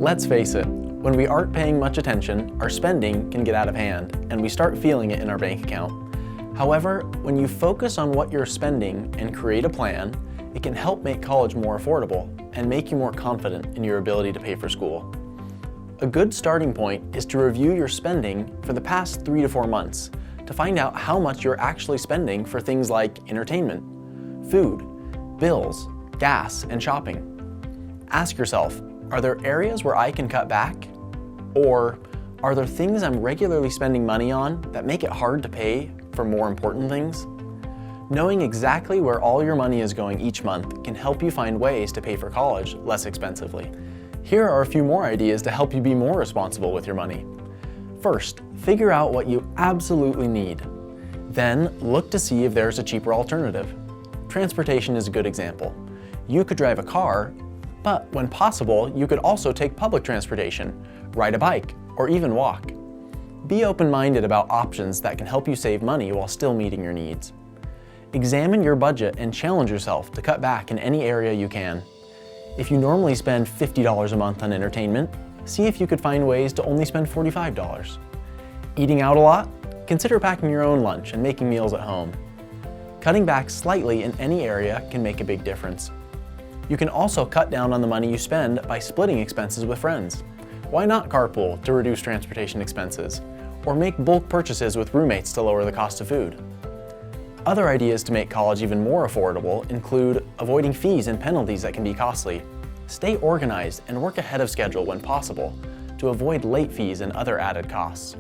Let's face it, when we aren't paying much attention, our spending can get out of hand, and we start feeling it in our bank account. However, when you focus on what you're spending and create a plan, it can help make college more affordable and make you more confident in your ability to pay for school. A good starting point is to review your spending for the past 3 to 4 months to find out how much you're actually spending for things like entertainment, food, bills, gas, and shopping. Ask yourself, are there areas where I can cut back? Or are there things I'm regularly spending money on that make it hard to pay for more important things? Knowing exactly where all your money is going each month can help you find ways to pay for college less expensively. Here are a few more ideas to help you be more responsible with your money. First, figure out what you absolutely need. Then, look to see if there's a cheaper alternative. Transportation is a good example. You could drive a car, but when possible, you could also take public transportation, ride a bike, or even walk. Be open-minded about options that can help you save money while still meeting your needs. Examine your budget and challenge yourself to cut back in any area you can. If you normally spend $50 a month on entertainment, see if you could find ways to only spend $45. Eating out a lot? Consider packing your own lunch and making meals at home. Cutting back slightly in any area can make a big difference. You can also cut down on the money you spend by splitting expenses with friends. Why not carpool to reduce transportation expenses? Or make bulk purchases with roommates to lower the cost of food? Other ideas to make college even more affordable include avoiding fees and penalties that can be costly. Stay organized and work ahead of schedule when possible to avoid late fees and other added costs.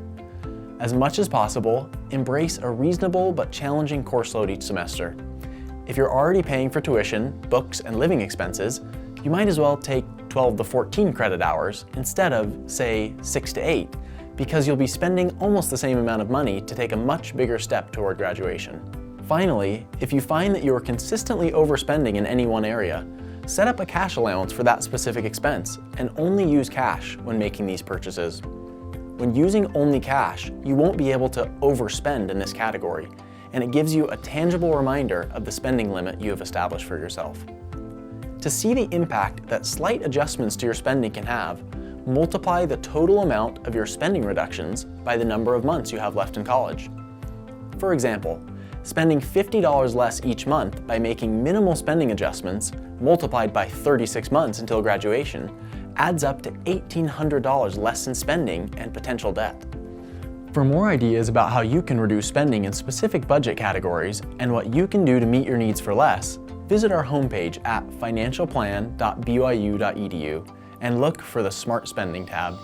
As much as possible, embrace a reasonable but challenging course load each semester. If you're already paying for tuition, books, and living expenses, you might as well take 12 to 14 credit hours instead of, say, 6 to 8, because you'll be spending almost the same amount of money to take a much bigger step toward graduation. Finally, if you find that you are consistently overspending in any one area, set up a cash allowance for that specific expense and only use cash when making these purchases. When using only cash, you won't be able to overspend in this category, and it gives you a tangible reminder of the spending limit you have established for yourself. To see the impact that slight adjustments to your spending can have, multiply the total amount of your spending reductions by the number of months you have left in college. For example, spending $50 less each month by making minimal spending adjustments multiplied by 36 months until graduation adds up to $1,800 less in spending and potential debt. For more ideas about how you can reduce spending in specific budget categories and what you can do to meet your needs for less, visit our homepage at financialplan.byu.edu and look for the Smart Spending tab.